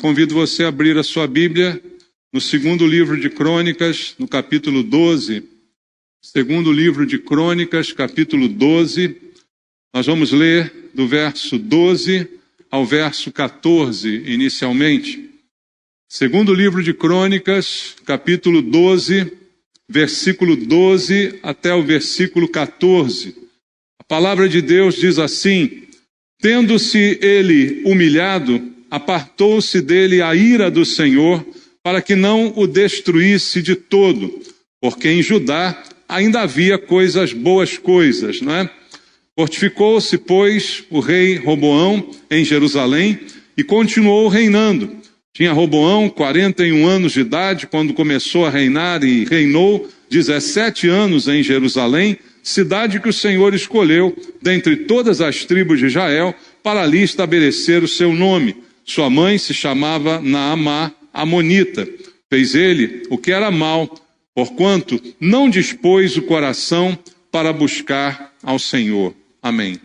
convido você a abrir a sua Bíblia no segundo livro de Crônicas, no capítulo 12. Segundo livro de Crônicas, capítulo 12. Nós vamos ler do verso 12 ao verso 14, inicialmente. Segundo livro de Crônicas, capítulo 12, versículo 12 até o versículo 14. A palavra de Deus diz assim: tendo-se ele humilhado, apartou-se dele a ira do Senhor, para que não o destruísse de todo, porque em Judá ainda havia boas coisas, não é? Fortificou-se, pois, o rei Roboão em Jerusalém e continuou reinando. Tinha Roboão 41 anos de idade quando começou a reinar e reinou 17 anos em Jerusalém, cidade que o Senhor escolheu dentre todas as tribos de Israel para ali estabelecer o seu nome. Sua mãe se chamava Naamá, amonita. Fez ele o que era mal, porquanto não dispôs o coração para buscar ao Senhor. Amém.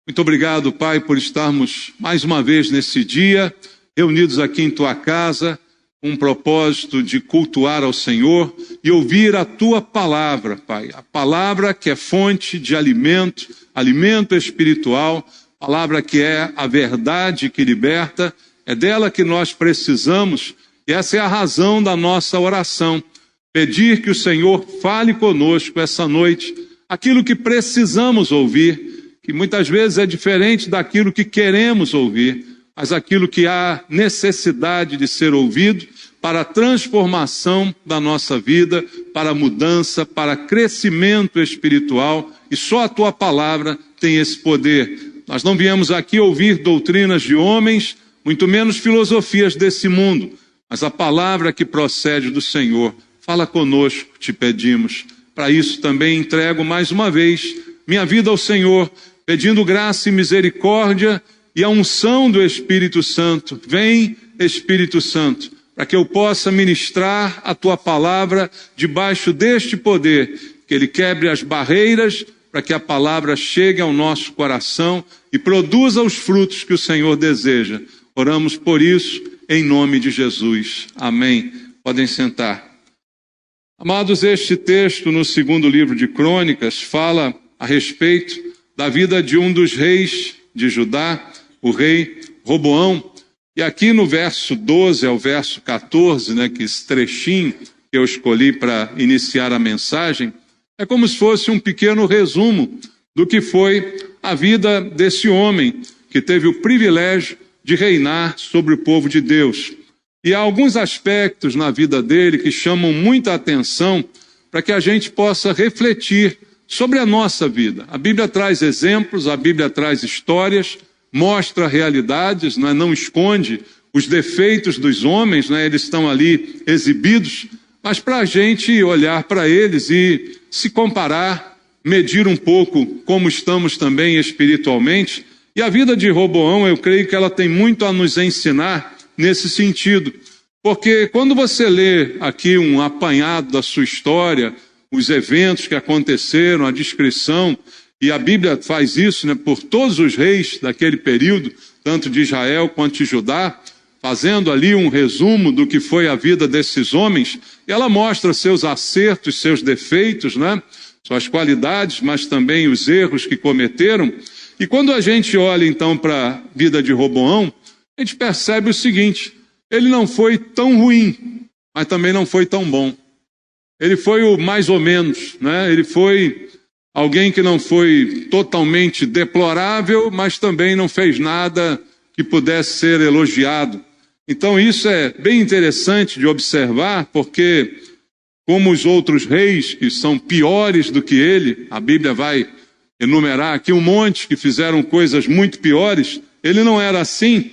Muito obrigado, Pai, por estarmos mais uma vez nesse dia, reunidos aqui em Tua casa, com um propósito de cultuar ao Senhor e ouvir a Tua palavra, Pai. A palavra que é fonte de alimento, alimento espiritual, palavra que é a verdade que liberta, é dela que nós precisamos, e essa é a razão da nossa oração. Pedir que o Senhor fale conosco essa noite, aquilo que precisamos ouvir, que muitas vezes é diferente daquilo que queremos ouvir, mas aquilo que há necessidade de ser ouvido para a transformação da nossa vida, para a mudança, para crescimento espiritual, e só a Tua palavra tem esse poder. Nós não viemos aqui ouvir doutrinas de homens, muito menos filosofias desse mundo, mas a palavra que procede do Senhor. Fala conosco, te pedimos. Para isso também entrego mais uma vez minha vida ao Senhor, pedindo graça e misericórdia e a unção do Espírito Santo. Vem, Espírito Santo, para que eu possa ministrar a Tua palavra debaixo deste poder, que Ele quebre as barreiras, para que a palavra chegue ao nosso coração e produza os frutos que o Senhor deseja. Oramos por isso, em nome de Jesus. Amém. Podem sentar. Amados, este texto no segundo livro de Crônicas fala a respeito da vida de um dos reis de Judá, o rei Roboão. E aqui no verso 12 ao verso 14, que esse trechinho que eu escolhi para iniciar a mensagem, é como se fosse um pequeno resumo do que foi a vida desse homem que teve o privilégio de reinar sobre o povo de Deus. E há alguns aspectos na vida dele que chamam muita atenção para que a gente possa refletir sobre a nossa vida. A Bíblia traz exemplos, a Bíblia traz histórias, mostra realidades, não esconde os defeitos dos homens, eles estão ali exibidos, mas para a gente olhar para eles e se comparar, medir um pouco como estamos também espiritualmente. E a vida de Roboão, eu creio que ela tem muito a nos ensinar nesse sentido. Porque quando você lê aqui um apanhado da sua história, os eventos que aconteceram, a descrição, e a Bíblia faz isso por todos os reis daquele período, tanto de Israel quanto de Judá, fazendo ali um resumo do que foi a vida desses homens, ela mostra seus acertos, seus defeitos, suas qualidades, mas também os erros que cometeram. E quando a gente olha então para a vida de Roboão, a gente percebe o seguinte: ele não foi tão ruim, mas também não foi tão bom. Ele foi o mais ou menos, Ele foi alguém que não foi totalmente deplorável, mas também não fez nada que pudesse ser elogiado. Então isso é bem interessante de observar, porque como os outros reis que são piores do que ele, a Bíblia vai enumerar aqui um monte que fizeram coisas muito piores, ele não era assim,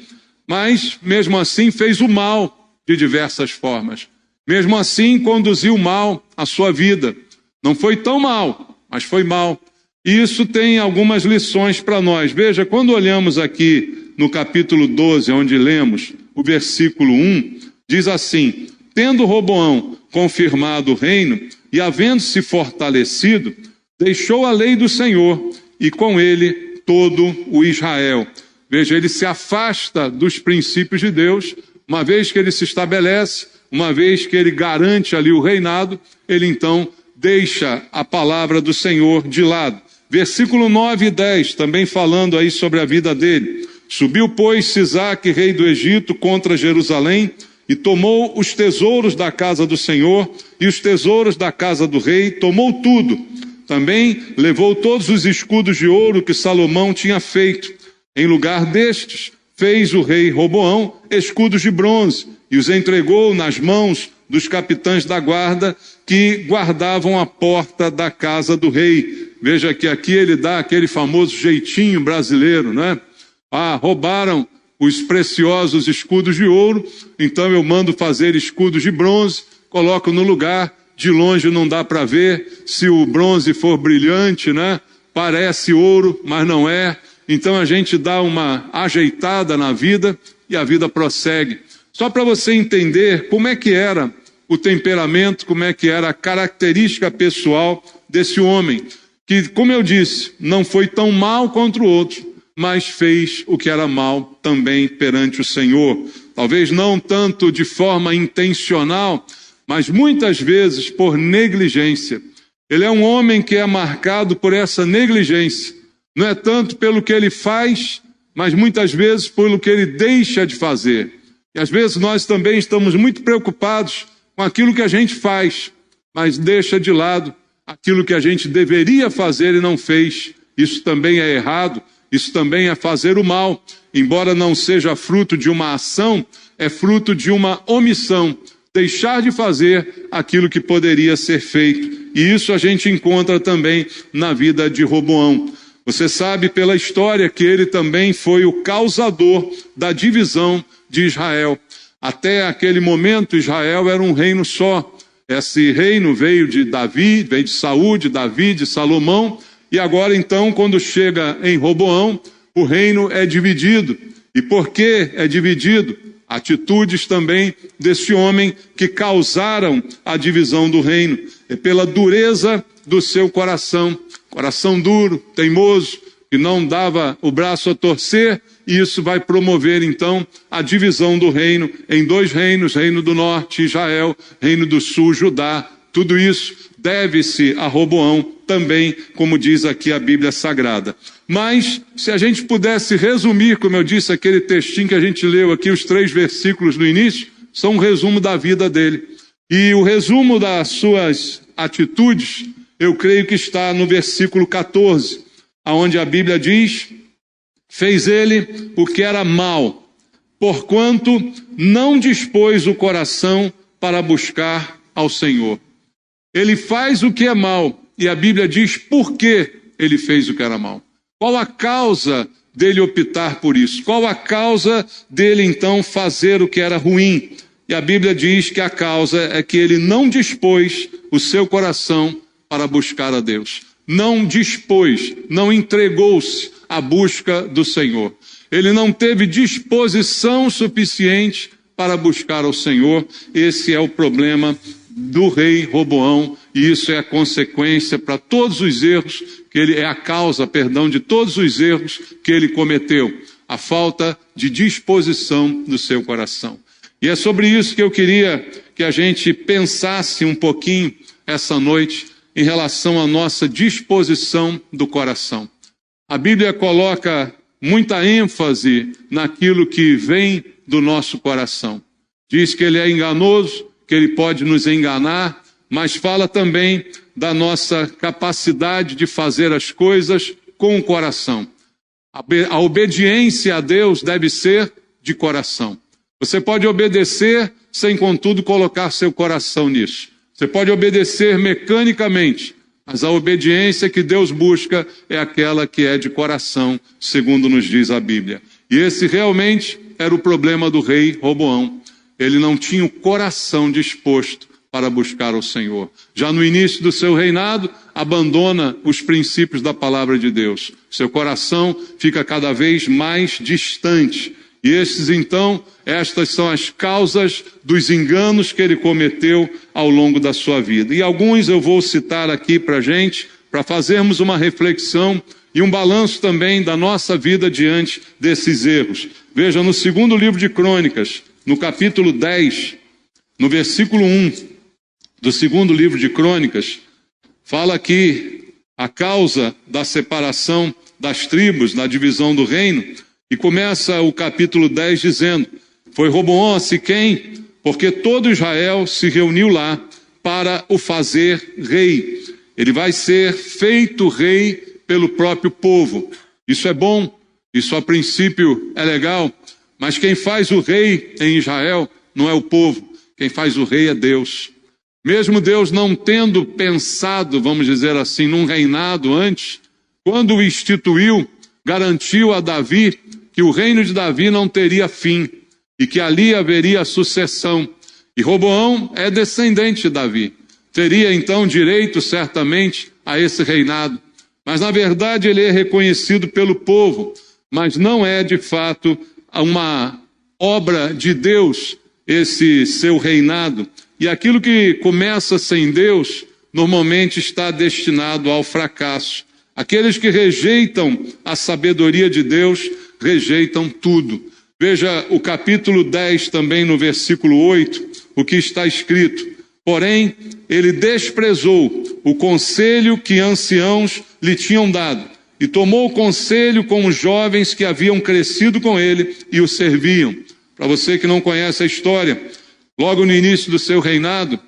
mas mesmo assim fez o mal de diversas formas. Mesmo assim conduziu mal a sua vida. Não foi tão mal, mas foi mal. E isso tem algumas lições para nós. Veja, quando olhamos aqui no capítulo 12, onde lemos o versículo 1, diz assim: tendo Roboão confirmado o reino e havendo-se fortalecido, deixou a lei do Senhor e com ele todo o Israel. Veja, ele se afasta dos princípios de Deus, uma vez que ele se estabelece, uma vez que ele garante ali o reinado, ele então deixa a palavra do Senhor de lado. Versículo 9 e 10, também falando aí sobre a vida dele. Subiu, pois, Sisaque, rei do Egito, contra Jerusalém, e tomou os tesouros da casa do Senhor e os tesouros da casa do rei, tomou tudo. Também levou todos os escudos de ouro que Salomão tinha feito. Em lugar destes, fez o rei Roboão escudos de bronze e os entregou nas mãos dos capitães da guarda que guardavam a porta da casa do rei. Veja que aqui ele dá aquele famoso jeitinho brasileiro, né? Roubaram os preciosos escudos de ouro, então eu mando fazer escudos de bronze, coloco no lugar, de longe não dá para ver, se o bronze for brilhante, né? Parece ouro, mas não é. Então a gente dá uma ajeitada na vida e a vida prossegue. Só para você entender como é que era o temperamento, como é que era a característica pessoal desse homem, que, como eu disse, não foi tão mal contra o outro, mas fez o que era mal também perante o Senhor. Talvez não tanto de forma intencional, mas muitas vezes por negligência. Ele é um homem que é marcado por essa negligência. Não é tanto pelo que ele faz, mas muitas vezes pelo que ele deixa de fazer. E às vezes nós também estamos muito preocupados com aquilo que a gente faz, mas deixa de lado aquilo que a gente deveria fazer e não fez. Isso também é errado, isso também é fazer o mal. Embora não seja fruto de uma ação, é fruto de uma omissão. Deixar de fazer aquilo que poderia ser feito. E isso a gente encontra também na vida de Roboão. Você sabe pela história que ele também foi o causador da divisão de Israel. Até aquele momento, Israel era um reino só. Esse reino veio de Davi, veio de Saúl, de Davi, de Salomão. E agora então, quando chega em Roboão, o reino é dividido. E por que é dividido? Atitudes também desse homem que causaram a divisão do reino. É pela dureza do seu coração. Coração duro, teimoso, que não dava o braço a torcer, e isso vai promover então a divisão do reino em dois reinos, reino do norte, Israel, reino do sul, Judá. Tudo isso deve-se a Roboão também, como diz aqui a Bíblia Sagrada. Mas, se a gente pudesse resumir, como eu disse, aquele textinho que a gente leu aqui, os 3 versículos no início, são um resumo da vida dele. E o resumo das suas atitudes, eu creio que está no versículo 14, onde a Bíblia diz: fez ele o que era mal, porquanto não dispôs o coração para buscar ao Senhor. Ele faz o que é mal, e a Bíblia diz por que ele fez o que era mal. Qual a causa dele optar por isso? Qual a causa dele então fazer o que era ruim? E a Bíblia diz que a causa é que ele não dispôs o seu coração para buscar a Deus. Não dispôs, não entregou-se à busca do Senhor. Ele não teve disposição suficiente para buscar ao Senhor. Esse é o problema do rei Roboão, e isso é a consequência para todos os erros que ele, é a causa, perdão, de todos os erros que ele cometeu. A falta de disposição do seu coração. E é sobre isso que eu queria que a gente pensasse um pouquinho essa noite, em relação à nossa disposição do coração. A Bíblia coloca muita ênfase naquilo que vem do nosso coração. Diz que ele é enganoso, que ele pode nos enganar, mas fala também da nossa capacidade de fazer as coisas com o coração. A obediência a Deus deve ser de coração. Você pode obedecer sem, contudo, colocar seu coração nisso. Você pode obedecer mecanicamente, mas a obediência que Deus busca é aquela que é de coração, segundo nos diz a Bíblia. E esse realmente era o problema do rei Roboão. Ele não tinha o coração disposto para buscar o Senhor. Já no início do seu reinado, abandona os princípios da palavra de Deus. Seu coração fica cada vez mais distante. E estas são as causas dos enganos que ele cometeu ao longo da sua vida. E alguns eu vou citar aqui para a gente, para fazermos uma reflexão e um balanço também da nossa vida diante desses erros. Veja, no segundo livro de Crônicas, no capítulo 10, no versículo 1 do segundo livro de Crônicas, fala aqui a causa da separação das tribos, da divisão do reino, e começa o capítulo 10 dizendo: foi Roboão a Siquém, porque todo Israel se reuniu lá para o fazer rei. Ele vai ser feito rei pelo próprio povo. Isso é bom, isso a princípio é legal, mas quem faz o rei em Israel não é o povo, quem faz o rei é Deus. Mesmo Deus não tendo pensado, vamos dizer assim, num reinado antes, quando o instituiu, garantiu a Davi que o reino de Davi não teria fim e que ali haveria sucessão. E Roboão é descendente de Davi. Teria então direito certamente a esse reinado. Mas na verdade ele é reconhecido pelo povo, mas não é de fato uma obra de Deus esse seu reinado. E aquilo que começa sem Deus, normalmente está destinado ao fracasso. Aqueles que rejeitam a sabedoria de Deus, rejeitam tudo. Veja o capítulo 10 também no versículo 8, o que está escrito: porém, ele desprezou o conselho que anciãos lhe tinham dado, e tomou o conselho com os jovens que haviam crescido com ele e o serviam. Para você que não conhece a história, logo no início do seu reinado,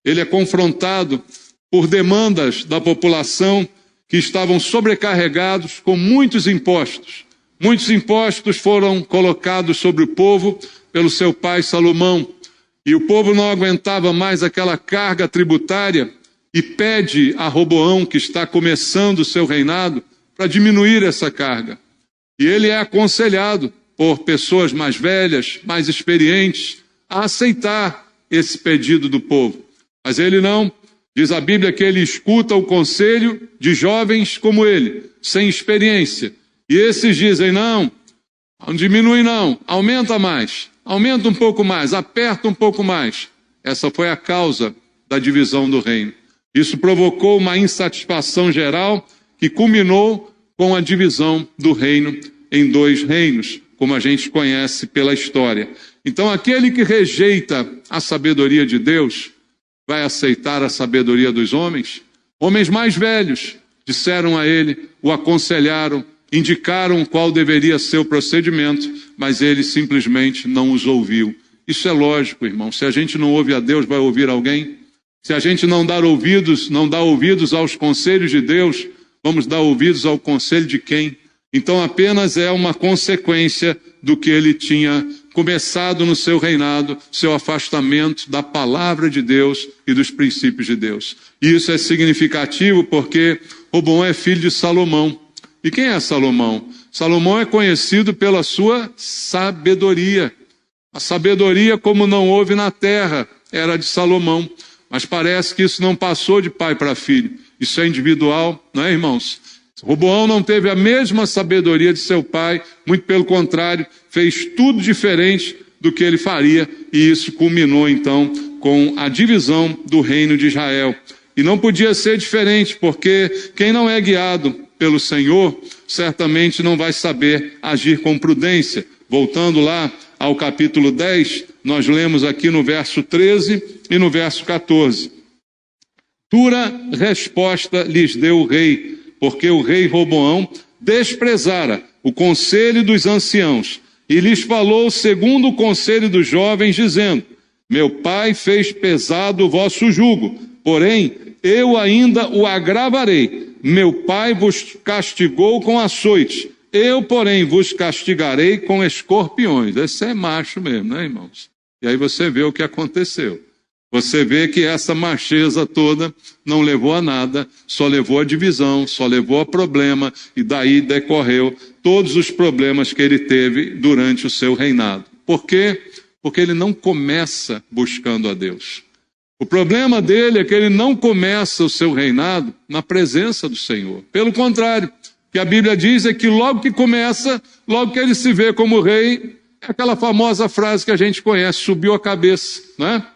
ele é confrontado por demandas da população que estavam sobrecarregados com muitos impostos. Muitos impostos foram colocados sobre o povo pelo seu pai Salomão. E o povo não aguentava mais aquela carga tributária e pede a Roboão, que está começando o seu reinado, para diminuir essa carga. E ele é aconselhado por pessoas mais velhas, mais experientes, a aceitar esse pedido do povo. Mas ele não. Diz a Bíblia que ele escuta o conselho de jovens como ele, sem experiência. E esses dizem: não diminui não, aumenta mais, aumenta um pouco mais, aperta um pouco mais. Essa foi a causa da divisão do reino. Isso provocou uma insatisfação geral que culminou com a divisão do reino em 2 reinos, como a gente conhece pela história. Então aquele que rejeita a sabedoria de Deus vai aceitar a sabedoria dos homens? Homens mais velhos disseram a ele, o aconselharam, indicaram qual deveria ser o procedimento, mas ele simplesmente não os ouviu. Isso é lógico, irmão. Se a gente não ouve a Deus, vai ouvir alguém? Se a gente não dá ouvidos aos conselhos de Deus, vamos dar ouvidos ao conselho de quem? Então apenas é uma consequência do que ele tinha começado no seu reinado, seu afastamento da palavra de Deus e dos princípios de Deus. E isso é significativo porque Roboão é filho de Salomão. E quem é Salomão? Salomão é conhecido pela sua sabedoria. A sabedoria como não houve na terra era de Salomão. Mas parece que isso não passou de pai para filho. Isso é individual, não é, irmãos? Roboão não teve a mesma sabedoria de seu pai, muito pelo contrário, fez tudo diferente do que ele faria, e isso culminou então com a divisão do reino de Israel. E não podia ser diferente, porque quem não é guiado pelo Senhor, certamente não vai saber agir com prudência. Voltando lá ao capítulo 10, nós lemos aqui no verso 13 e no verso 14. Dura resposta lhes deu o rei, porque o rei Roboão desprezara o conselho dos anciãos e lhes falou segundo o conselho dos jovens, dizendo: meu pai fez pesado o vosso jugo, porém eu ainda o agravarei. Meu pai vos castigou com açoites, eu, porém, vos castigarei com escorpiões. Esse é macho mesmo, né, irmãos? E aí você vê o que aconteceu. Você vê que essa macheza toda não levou a nada, só levou a divisão, só levou a problema, e daí decorreu todos os problemas que ele teve durante o seu reinado. Por quê? Porque ele não começa buscando a Deus. O problema dele é que ele não começa o seu reinado na presença do Senhor. Pelo contrário, o que a Bíblia diz é que logo que começa, logo que ele se vê como rei, é aquela famosa frase que a gente conhece: subiu a cabeça, não é?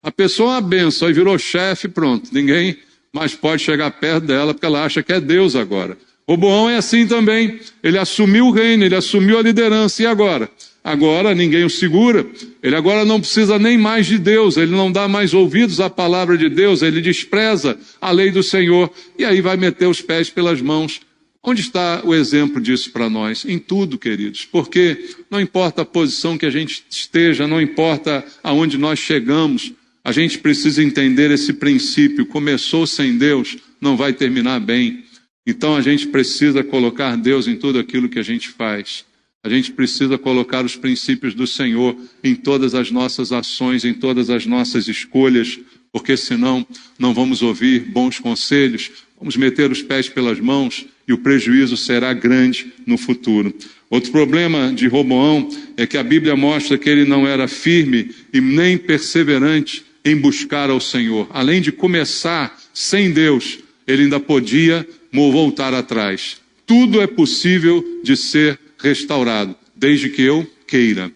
A pessoa é uma benção, aí virou chefe, pronto. Ninguém mais pode chegar perto dela porque ela acha que é Deus agora. Roboão é assim também. Ele assumiu o reino, ele assumiu a liderança. E agora? Agora ninguém o segura. Ele agora não precisa nem mais de Deus. Ele não dá mais ouvidos à palavra de Deus. Ele despreza a lei do Senhor. E aí vai meter os pés pelas mãos. Onde está o exemplo disso para nós? Em tudo, queridos. Porque não importa a posição que a gente esteja, não importa aonde nós chegamos, a gente precisa entender esse princípio. Começou sem Deus, não vai terminar bem. Então a gente precisa colocar Deus em tudo aquilo que a gente faz. A gente precisa colocar os princípios do Senhor em todas as nossas ações, em todas as nossas escolhas, porque senão não vamos ouvir bons conselhos, vamos meter os pés pelas mãos e o prejuízo será grande no futuro. Outro problema de Roboão é que a Bíblia mostra que ele não era firme e nem perseverante em buscar ao Senhor. Além de começar sem Deus, ele ainda podia voltar atrás. Tudo é possível de ser restaurado, desde que eu queira.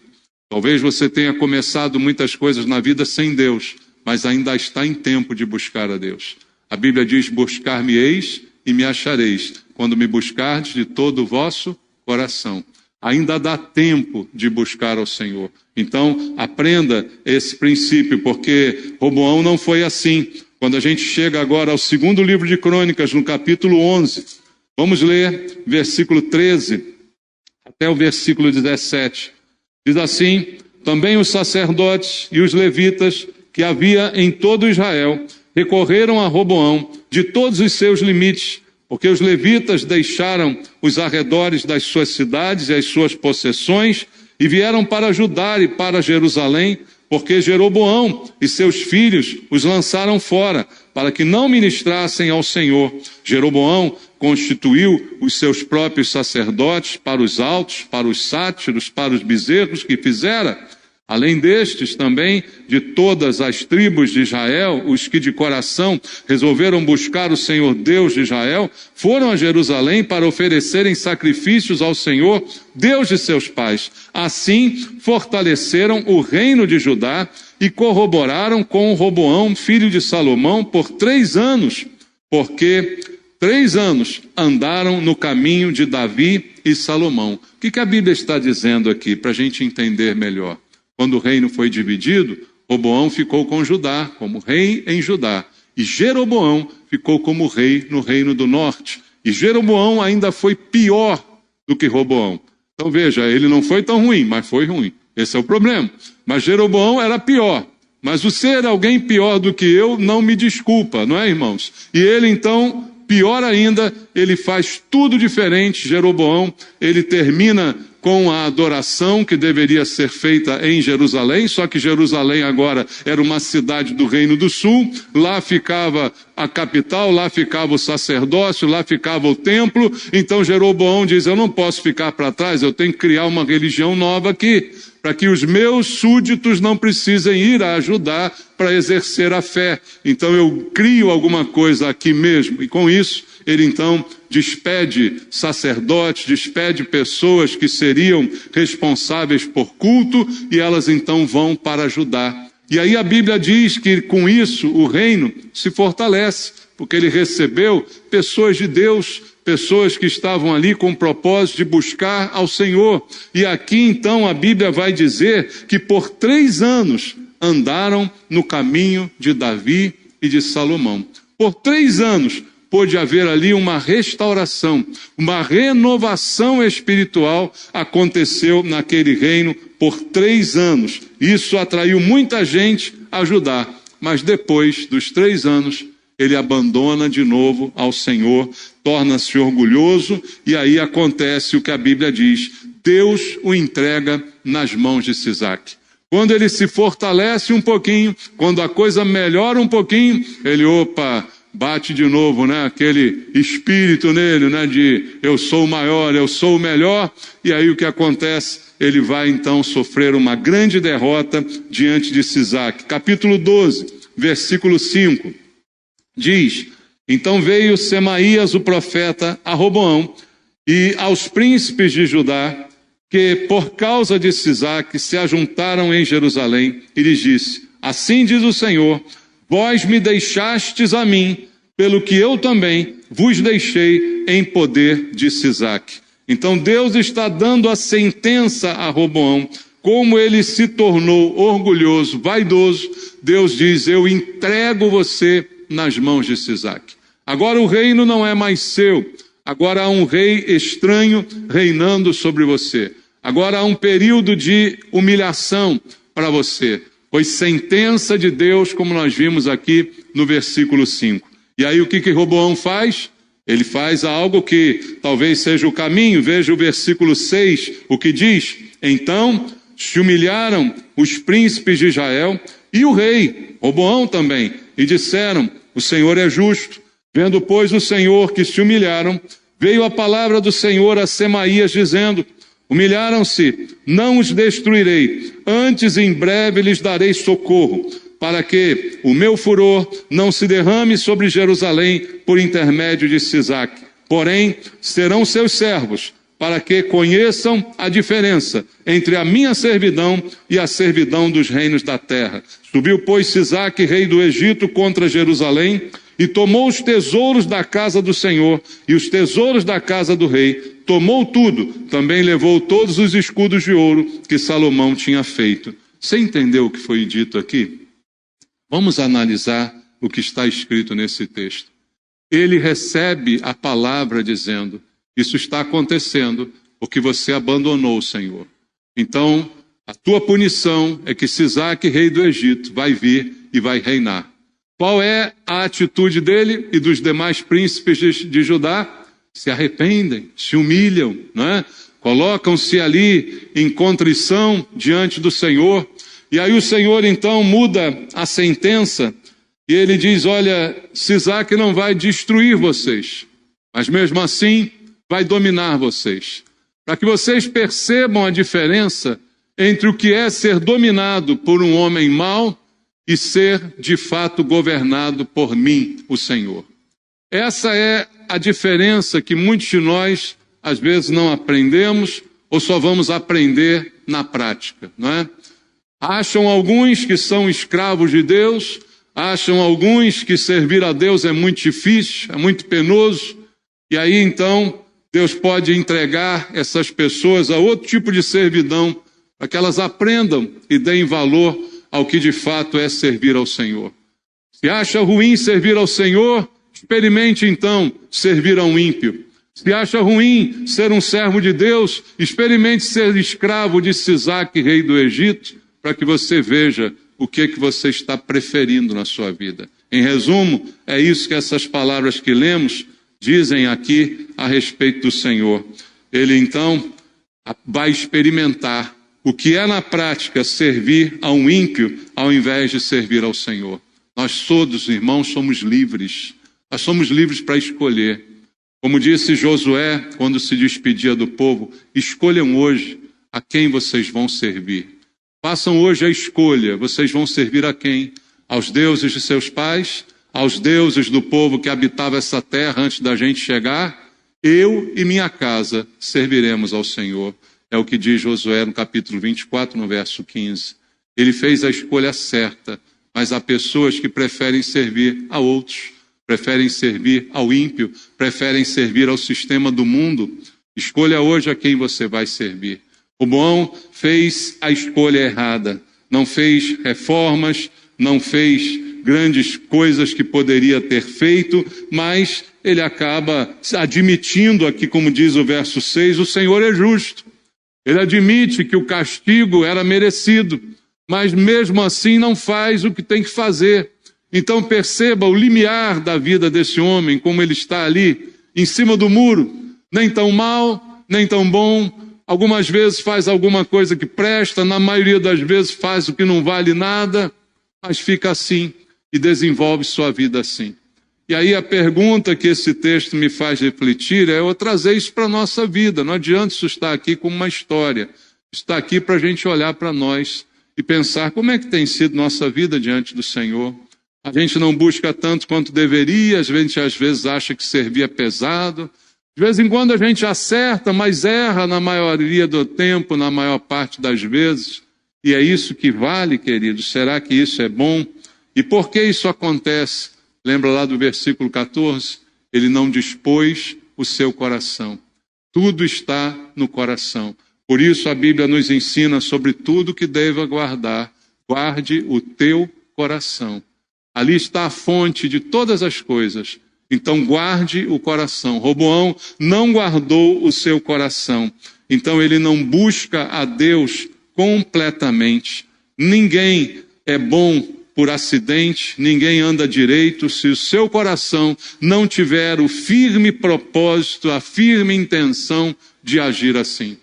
Talvez você tenha começado muitas coisas na vida sem Deus, mas ainda está em tempo de buscar a Deus. A Bíblia diz: buscar-me-eis e me achareis, quando me buscardes de todo o vosso coração. Ainda dá tempo de buscar ao Senhor. Então, aprenda esse princípio, porque Roboão não foi assim. Quando a gente chega agora ao segundo livro de Crônicas, no capítulo 11, vamos ler versículo 13 até o versículo 17. Diz assim: também os sacerdotes e os levitas que havia em todo Israel recorreram a Roboão de todos os seus limites, porque os levitas deixaram os arredores das suas cidades e as suas possessões e vieram para Judá e para Jerusalém, porque Jeroboão e seus filhos os lançaram fora, para que não ministrassem ao Senhor. Jeroboão constituiu os seus próprios sacerdotes para os altos, para os sátiros, para os bezerros que fizera. Além destes, também, de todas as tribos de Israel, os que de coração resolveram buscar o Senhor Deus de Israel, foram a Jerusalém para oferecerem sacrifícios ao Senhor, Deus de seus pais. Assim, fortaleceram o reino de Judá e corroboraram com Roboão, filho de Salomão, por 3 anos, porque 3 anos andaram no caminho de Davi e Salomão. O que a Bíblia está dizendo aqui, para a gente entender melhor? Quando o reino foi dividido, Roboão ficou com Judá, como rei em Judá. E Jeroboão ficou como rei no reino do norte. E Jeroboão ainda foi pior do que Roboão. Então veja, ele não foi tão ruim, mas foi ruim. Esse é o problema. Mas Jeroboão era pior. Mas o ser alguém pior do que eu não me desculpa, não é, irmãos? E ele então, pior ainda, ele faz tudo diferente. Jeroboão, ele termina com a adoração que deveria ser feita em Jerusalém, só que Jerusalém agora era uma cidade do Reino do Sul, lá ficava a capital, lá ficava o sacerdócio, lá ficava o templo. Então Jeroboão diz: eu não posso ficar para trás, eu tenho que criar uma religião nova aqui, para que os meus súditos não precisem ir a Judá para exercer a fé. Então eu crio alguma coisa aqui mesmo, e com isso ele então despede sacerdotes, despede pessoas que seriam responsáveis por culto, e elas então vão para Judá. E aí a Bíblia diz que com isso o reino se fortalece, porque ele recebeu pessoas de Deus, pessoas que estavam ali com o propósito de buscar ao Senhor. E aqui então a Bíblia vai dizer que por 3 anos andaram no caminho de Davi e de Salomão. Por 3 anos pôde haver ali uma restauração, uma renovação espiritual aconteceu naquele reino por 3 anos. Isso atraiu muita gente a Judá, mas depois dos 3 anos, ele abandona de novo ao Senhor, torna-se orgulhoso, e aí acontece o que a Bíblia diz: Deus o entrega nas mãos de Sisaque. Quando ele se fortalece um pouquinho, quando a coisa melhora um pouquinho, ele, bate de novo, né? Aquele espírito nele, né? De eu sou o maior, eu sou o melhor. E aí o que acontece? Ele vai então sofrer uma grande derrota diante de Sisaque. Capítulo 12, versículo 5, diz: então veio Semaías o profeta a Roboão e aos príncipes de Judá, que por causa de Sisaque se ajuntaram em Jerusalém, e lhes disse: assim diz o Senhor, vós me deixastes a mim, pelo que eu também vos deixei rei em poder de Sisaque. Então Deus está dando a sentença a Roboão. Como ele se tornou orgulhoso, vaidoso, Deus diz: eu entrego você nas mãos de Sisaque. Agora o reino não é mais seu. Agora há um rei estranho reinando sobre você. Agora há um período de humilhação para você. Foi sentença de Deus, como nós vimos aqui no versículo 5. E aí o que Roboão faz? Ele faz algo que talvez seja o caminho. Veja o versículo 6, o que diz: então se humilharam os príncipes de Israel e o rei, Roboão também, e disseram: o Senhor é justo. Vendo, pois, o Senhor que se humilharam, veio a palavra do Senhor a Semaías, dizendo: humilharam-se, não os destruirei, antes em breve lhes darei socorro, para que o meu furor não se derrame sobre Jerusalém por intermédio de Sisaque. Porém, serão seus servos, para que conheçam a diferença entre a minha servidão e a servidão dos reinos da terra. Subiu, pois, Sisaque, rei do Egito, contra Jerusalém, e tomou os tesouros da casa do Senhor e os tesouros da casa do rei. Tomou tudo, também levou todos os escudos de ouro que Salomão tinha feito. Você entendeu o que foi dito aqui? Vamos analisar o que está escrito nesse texto. Ele recebe a palavra dizendo: isso está acontecendo porque você abandonou o Senhor. Então, a tua punição é que Sisaque, rei do Egito, vai vir e vai reinar. Qual é a atitude dele e dos demais príncipes de Judá? Se arrependem, se humilham, não é? Colocam-se ali em contrição diante do Senhor. E aí o Senhor então muda a sentença e ele diz: olha, Sisaque não vai destruir vocês, mas mesmo assim vai dominar vocês. Para que vocês percebam a diferença entre o que é ser dominado por um homem mau e ser de fato governado por mim, o Senhor. Essa é a diferença que muitos de nós às vezes não aprendemos ou só vamos aprender na prática, não é? Acham alguns que são escravos de Deus, acham alguns que servir a Deus é muito difícil, é muito penoso, e aí então Deus pode entregar essas pessoas a outro tipo de servidão, para que elas aprendam e deem valor ao que de fato é servir ao Senhor. Se acha ruim servir ao Senhor, experimente então servir a um ímpio. Se acha ruim ser um servo de Deus, experimente ser escravo de Sisaque, rei do Egito, para que você veja o que você está preferindo na sua vida. Em resumo, é isso que essas palavras que lemos dizem aqui a respeito do Senhor. Ele então vai experimentar o que é na prática servir a um ímpio ao invés de servir ao Senhor. Nós todos, irmãos, somos livres. Nós somos livres para escolher. Como disse Josué quando se despedia do povo: escolham hoje a quem vocês vão servir. Façam hoje a escolha. Vocês vão servir a quem? Aos deuses de seus pais? Aos deuses do povo que habitava essa terra antes da gente chegar? Eu e minha casa serviremos ao Senhor. É o que diz Josué no capítulo 24, no verso 15. Ele fez a escolha certa, mas há pessoas que preferem servir a outros, preferem servir ao ímpio, preferem servir ao sistema do mundo. Escolha hoje a quem você vai servir. Roboão fez a escolha errada, não fez reformas, não fez grandes coisas que poderia ter feito, mas ele acaba admitindo aqui, como diz o verso 6, o Senhor é justo. Ele admite que o castigo era merecido, mas mesmo assim não faz o que tem que fazer. Então perceba o limiar da vida desse homem, como ele está ali, em cima do muro, nem tão mal, nem tão bom. Algumas vezes faz alguma coisa que presta, na maioria das vezes faz o que não vale nada, mas fica assim e desenvolve sua vida assim. E aí a pergunta que esse texto me faz refletir é: eu trazer isso para a nossa vida. Não adianta isso estar aqui como uma história. Está aqui para a gente olhar para nós e pensar como é que tem sido nossa vida diante do Senhor. A gente não busca tanto quanto deveria, a gente às vezes acha que servir é pesado. De vez em quando a gente acerta, mas erra na maioria do tempo, na maior parte das vezes. E é isso que vale, queridos. Será que isso é bom? E por que isso acontece? Lembra lá do versículo 14? Ele não dispôs o seu coração. Tudo está no coração. Por isso a Bíblia nos ensina sobre tudo que deva guardar. Guarde o teu coração. Ali está a fonte de todas as coisas. Então guarde o coração. Roboão não guardou o seu coração. Então ele não busca a Deus completamente. Ninguém é bom por acidente, ninguém anda direito se o seu coração não tiver o firme propósito, a firme intenção de agir assim.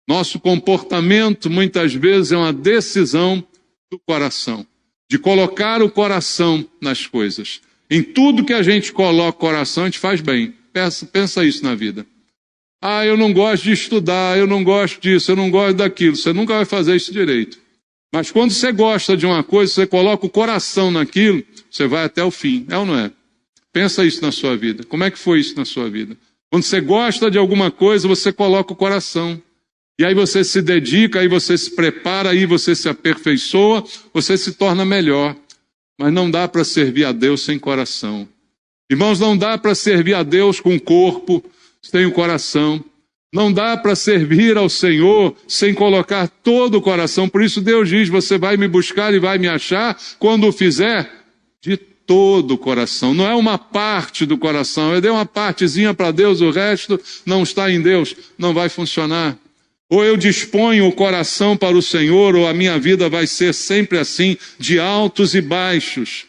Nosso comportamento muitas vezes é uma decisão do coração, de colocar o coração nas coisas. Em tudo que a gente coloca o coração, a gente faz bem. Pensa isso na vida. Ah, eu não gosto de estudar, eu não gosto disso, eu não gosto daquilo. Você nunca vai fazer isso direito. Mas quando você gosta de uma coisa, você coloca o coração naquilo, você vai até o fim. É ou não é? Pensa isso na sua vida. Como é que foi isso na sua vida? Quando você gosta de alguma coisa, você coloca o coração. E aí você se dedica, aí você se prepara, aí você se aperfeiçoa, você se torna melhor. Mas não dá para servir a Deus sem coração. Irmãos, não dá para servir a Deus com o corpo, sem o coração. Não dá para servir ao Senhor sem colocar todo o coração. Por isso Deus diz, você vai me buscar e vai me achar quando o fizer de todo o coração. Não é uma parte do coração. Eu dei uma partezinha para Deus, o resto não está em Deus. Não vai funcionar. Ou eu disponho o coração para o Senhor, ou a minha vida vai ser sempre assim, de altos e baixos.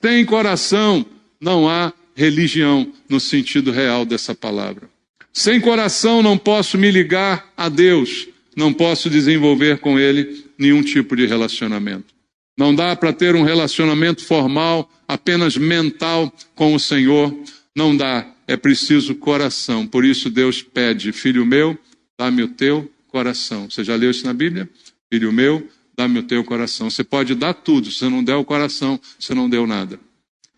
Sem coração, não há religião no sentido real dessa palavra. Sem coração não posso me ligar a Deus, não posso desenvolver com Ele nenhum tipo de relacionamento. Não dá para ter um relacionamento formal, apenas mental com o Senhor. Não dá, é preciso coração. Por isso Deus pede, filho meu, dá-me o teu coração. Você já leu isso na Bíblia? Filho meu, dá-me o teu coração. Você pode dar tudo, se você não der o coração, você não deu nada.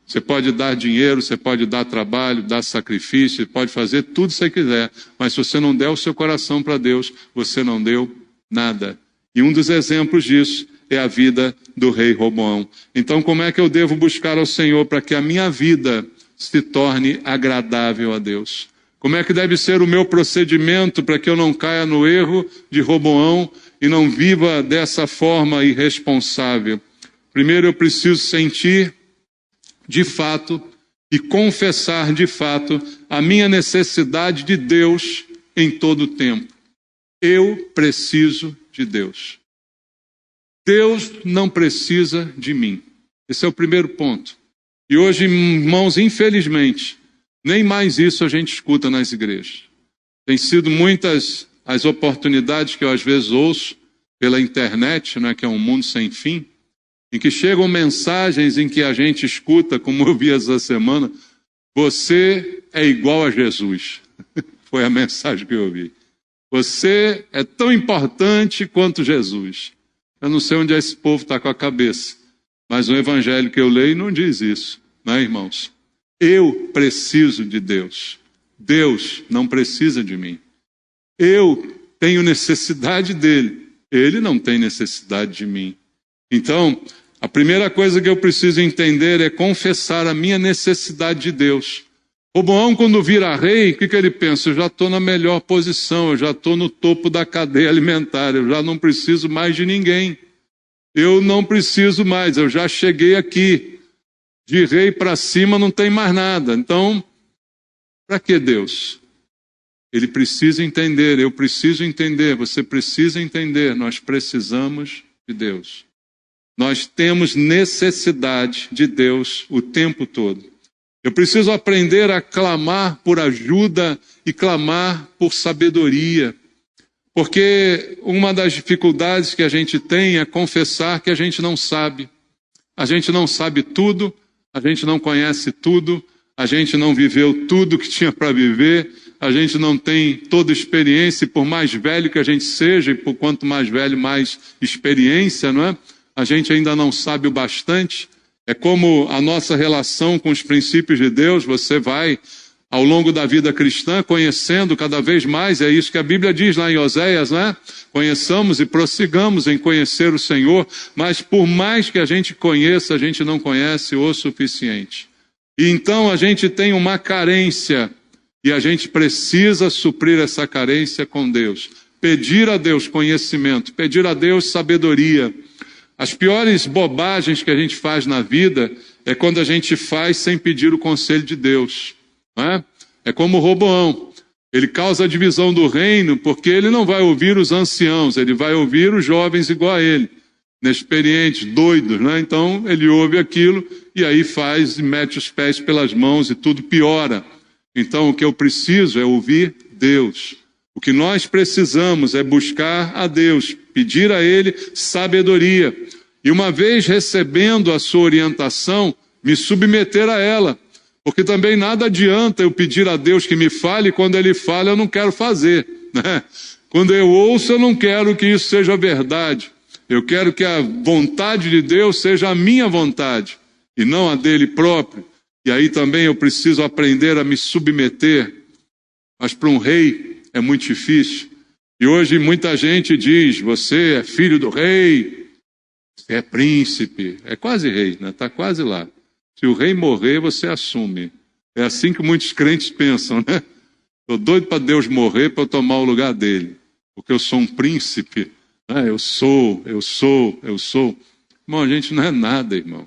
Você pode dar dinheiro, você pode dar trabalho, dar sacrifício, pode fazer tudo que você quiser, mas se você não der o seu coração para Deus, você não deu nada. E um dos exemplos disso é a vida do rei Roboão. Então, como é que eu devo buscar ao Senhor para que a minha vida se torne agradável a Deus? Como é que deve ser o meu procedimento para que eu não caia no erro de Roboão e não viva dessa forma irresponsável? Primeiro, eu preciso sentir de fato e confessar de fato a minha necessidade de Deus em todo o tempo. Eu preciso de Deus. Deus não precisa de mim. Esse é o primeiro ponto. E hoje, irmãos, infelizmente, nem mais isso a gente escuta nas igrejas. Tem sido muitas as oportunidades que eu às vezes ouço pela internet, né, que é um mundo sem fim, em que chegam mensagens em que a gente escuta, como eu vi essa semana, você é igual a Jesus. Foi a mensagem que eu ouvi. Você é tão importante quanto Jesus. Eu não sei onde esse povo está com a cabeça, mas o evangelho que eu leio não diz isso, né, irmãos? Eu preciso de Deus. Deus não precisa de mim. Eu tenho necessidade dele. Ele não tem necessidade de mim. Então, a primeira coisa que eu preciso entender é confessar a minha necessidade de Deus. Roboão, quando vira rei, o que ele pensa? Eu já estou na melhor posição, eu já estou no topo da cadeia alimentar, eu já não preciso mais de ninguém. Eu não preciso mais, eu já cheguei aqui. De rei para cima não tem mais nada. Então, para que Deus? Ele precisa entender, eu preciso entender, você precisa entender, nós precisamos de Deus. Nós temos necessidade de Deus o tempo todo. Eu preciso aprender a clamar por ajuda e clamar por sabedoria. Porque uma das dificuldades que a gente tem é confessar que a gente não sabe. A gente não sabe tudo, a gente não conhece tudo, a gente não viveu tudo que tinha para viver, a gente não tem toda experiência, e por mais velho que a gente seja, e por quanto mais velho, mais experiência, não é? A gente ainda não sabe o bastante. É como a nossa relação com os princípios de Deus, você vai, ao longo da vida cristã, conhecendo cada vez mais, é isso que a Bíblia diz lá em Oséias, né? Conheçamos e prossigamos em conhecer o Senhor, mas por mais que a gente conheça, a gente não conhece o suficiente. E então a gente tem uma carência, E a gente precisa suprir essa carência com Deus. Pedir a Deus conhecimento, pedir a Deus sabedoria. As piores bobagens que a gente faz na vida é quando a gente faz sem pedir o conselho de Deus. Não é? É como Roboão. Ele causa a divisão do reino porque ele não vai ouvir os anciãos, ele vai ouvir os jovens igual a ele, inexperientes, doidos, né? Então ele ouve aquilo e aí faz e mete os pés pelas mãos e tudo piora. Então o que eu preciso é ouvir Deus. O que nós precisamos é buscar a Deus, pedir a Ele sabedoria. E uma vez recebendo a sua orientação, me submeter a ela. Porque também nada adianta eu pedir a Deus que me fale, quando Ele fala eu não quero fazer. Né? Quando eu ouço eu não quero que isso seja verdade. Eu quero que a vontade de Deus seja a minha vontade, e não a dele próprio. E aí também eu preciso aprender a me submeter. Mas para um rei é muito difícil. E hoje muita gente diz, você é filho do rei, você é príncipe, é quase rei, né? Está quase lá. Se o rei morrer, você assume. É assim que muitos crentes pensam, né? Estou doido para Deus morrer para eu tomar o lugar dele, porque eu sou um príncipe, né? Eu sou. Irmão, a gente não é nada, irmão.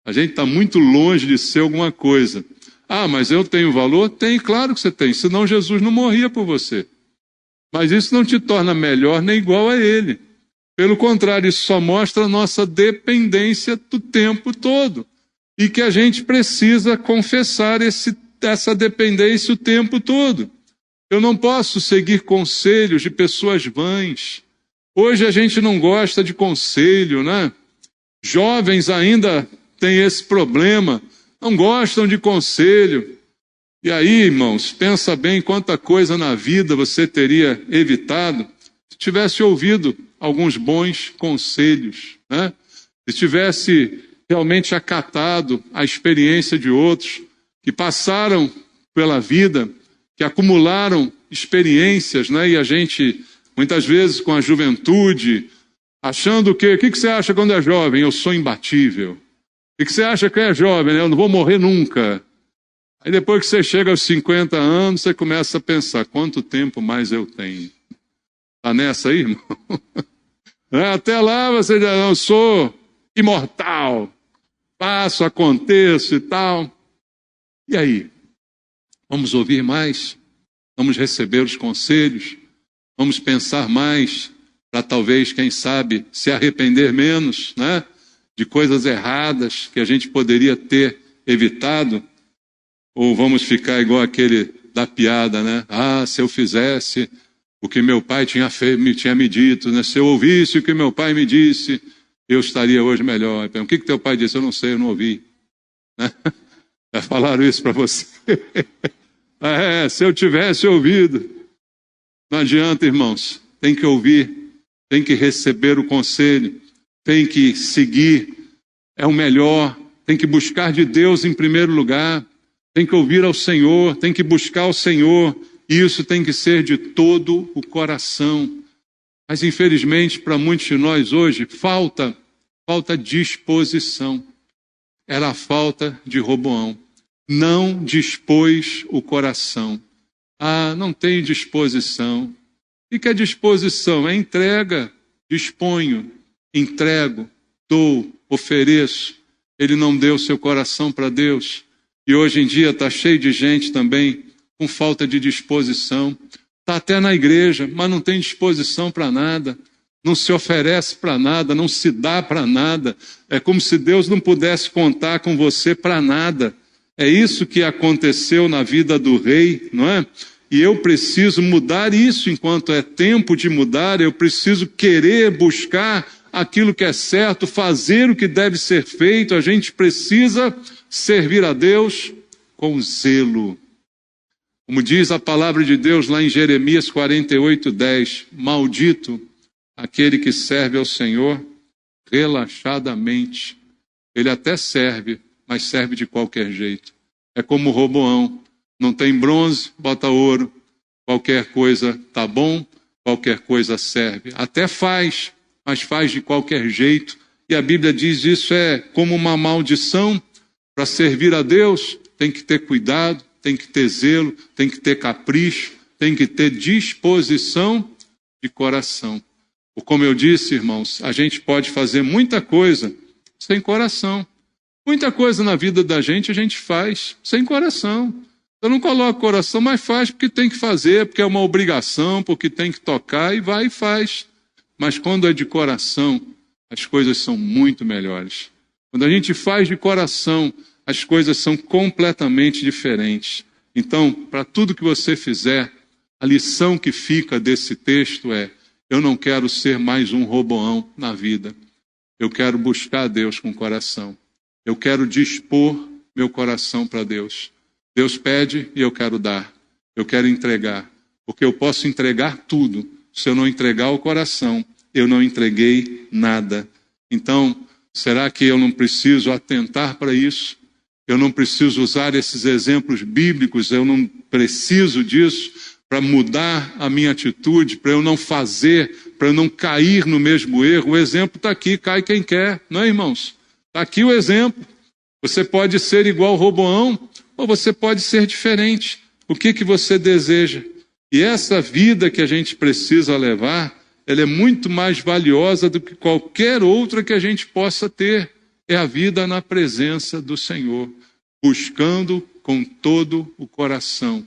A gente está muito longe de ser alguma coisa. Ah, mas eu tenho valor? Tem, claro que você tem, senão Jesus não morria por você. Mas isso não te torna melhor nem igual a Ele. Pelo contrário, isso só mostra a nossa dependência do tempo todo. E que a gente precisa confessar essa dependência o tempo todo. Eu não posso seguir conselhos de pessoas vãs. Hoje a gente não gosta de conselho, né? Jovens ainda têm esse problema. Não gostam de conselho. E aí, irmãos, pensa bem quanta coisa na vida você teria evitado se tivesse ouvido alguns bons conselhos, né? Se tivesse realmente acatado a experiência de outros que passaram pela vida, que acumularam experiências, né? E a gente, muitas vezes com a juventude, achando que, o que você acha quando é jovem? Eu sou imbatível. O que você acha que é jovem? Eu não vou morrer nunca. Aí depois que você chega aos 50 anos, você começa a pensar, quanto tempo mais eu tenho? Está nessa aí, irmão? Até lá você já não sou imortal. Passo, aconteço e tal. E aí? Vamos ouvir mais? Vamos receber os conselhos? Vamos pensar mais para talvez, quem sabe, se arrepender menos, né? De coisas erradas que a gente poderia ter evitado? Ou vamos ficar igual aquele da piada, né? Ah, se eu fizesse o que meu pai tinha me dito, né? Se eu ouvisse o que meu pai me disse, eu estaria hoje melhor. O que teu pai disse? Eu não sei, eu não ouvi. Né? Já falaram isso para você? Se eu tivesse ouvido. Não adianta, irmãos. Tem que ouvir, tem que receber o conselho, tem que seguir. É o melhor. Tem que buscar de Deus em primeiro lugar. Tem que ouvir ao Senhor, tem que buscar o Senhor, e isso tem que ser de todo o coração. Mas infelizmente para muitos de nós hoje falta disposição. Era a falta de Roboão. Não dispôs o coração. Ah, não tem disposição. O que é disposição? É entrega, disponho, entrego, dou, ofereço. Ele não deu seu coração para Deus. E hoje em dia está cheio de gente também com falta de disposição. Está até na igreja, mas não tem disposição para nada. Não se oferece para nada, não se dá para nada. É como se Deus não pudesse contar com você para nada. É isso que aconteceu na vida do rei, não é? E eu preciso mudar isso enquanto é tempo de mudar. Eu preciso querer buscar aquilo que é certo, fazer o que deve ser feito. A gente precisa servir a Deus com zelo. Como diz a palavra de Deus lá em Jeremias 48:10, maldito aquele que serve ao Senhor relaxadamente. Ele até serve, mas serve de qualquer jeito. É como Roboão, não tem bronze, bota ouro. Qualquer coisa tá bom, qualquer coisa serve. Até faz, mas faz de qualquer jeito. E a Bíblia diz isso é como uma maldição. Para servir a Deus, tem que ter cuidado, tem que ter zelo, tem que ter capricho, tem que ter disposição de coração. Como eu disse, irmãos, a gente pode fazer muita coisa sem coração. Muita coisa na vida da gente a gente faz sem coração. Eu não coloco coração, mas faz porque tem que fazer, porque é uma obrigação, porque tem que tocar, e vai e faz. Mas quando é de coração, as coisas são muito melhores. Quando a gente faz de coração, as coisas são completamente diferentes. Então, para tudo que você fizer, a lição que fica desse texto é: eu não quero ser mais um Roboão na vida. Eu quero buscar a Deus com o coração. Eu quero dispor meu coração para Deus. Deus pede e eu quero dar. Eu quero entregar. Porque eu posso entregar tudo. Se eu não entregar o coração, eu não entreguei nada. Então, será que eu não preciso atentar para isso? Eu não preciso usar esses exemplos bíblicos? Eu não preciso disso para mudar a minha atitude, para eu não fazer, para eu não cair no mesmo erro? O exemplo está aqui, cai quem quer, não é, irmãos? Está aqui o exemplo. Você pode ser igual Roboão, ou você pode ser diferente. O que você deseja? E essa vida que a gente precisa levar, ela é muito mais valiosa do que qualquer outra que a gente possa ter. É a vida na presença do Senhor, buscando com todo o coração.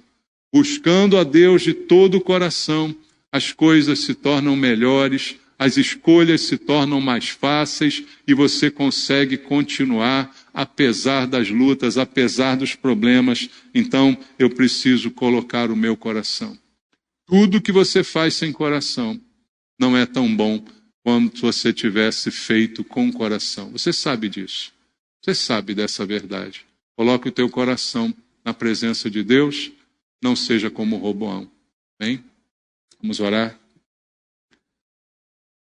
Buscando a Deus de todo o coração, as coisas se tornam melhores, as escolhas se tornam mais fáceis e você consegue continuar apesar das lutas, apesar dos problemas. Então, eu preciso colocar o meu coração. Tudo que você faz sem coração não é tão bom quanto você tivesse feito com o coração. Você sabe disso. Você sabe dessa verdade. Coloque o teu coração na presença de Deus. Não seja como Roboão. Amém? Vamos orar.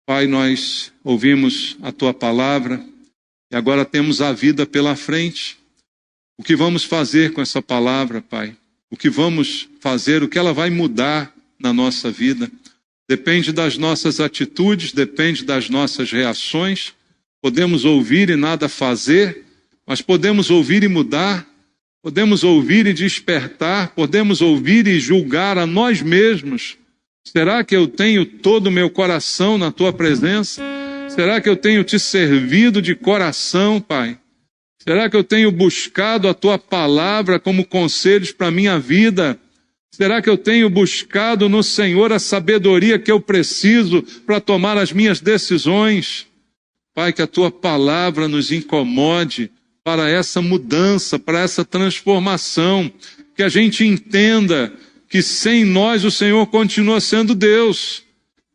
Pai, nós ouvimos a Tua palavra e agora temos a vida pela frente. O que vamos fazer com essa palavra, Pai? O que vamos fazer, o que ela vai mudar na nossa vida? Depende das nossas atitudes, depende das nossas reações. Podemos ouvir e nada fazer, mas podemos ouvir e mudar. Podemos ouvir e despertar, podemos ouvir e julgar a nós mesmos. Será que eu tenho todo o meu coração na Tua presença? Será que eu tenho Te servido de coração, Pai? Será que eu tenho buscado a Tua palavra como conselhos para a minha vida? Será que eu tenho buscado no Senhor a sabedoria que eu preciso para tomar as minhas decisões? Pai, que a Tua palavra nos incomode para essa mudança, para essa transformação, que a gente entenda que sem nós o Senhor continua sendo Deus,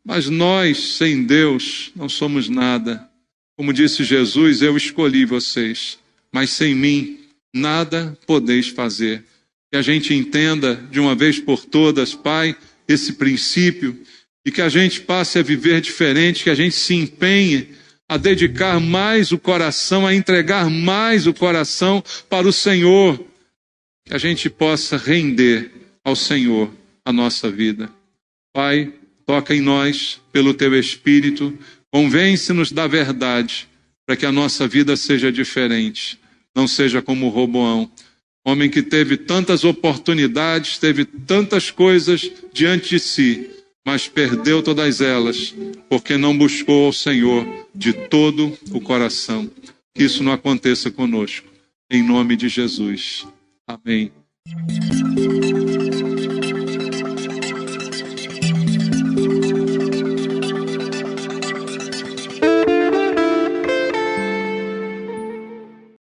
mas nós, sem Deus, não somos nada. Como disse Jesus, eu escolhi vocês, mas sem mim nada podeis fazer. Que a gente entenda de uma vez por todas, Pai, esse princípio, e que a gente passe a viver diferente, que a gente se empenhe a dedicar mais o coração, a entregar mais o coração para o Senhor, que a gente possa render ao Senhor a nossa vida. Pai, toca em nós pelo Teu Espírito, convence-nos da verdade, para que a nossa vida seja diferente, não seja como o Roboão, homem que teve tantas oportunidades, teve tantas coisas diante de si, mas perdeu todas elas, porque não buscou ao Senhor de todo o coração. Que isso não aconteça conosco. Em nome de Jesus. Amém.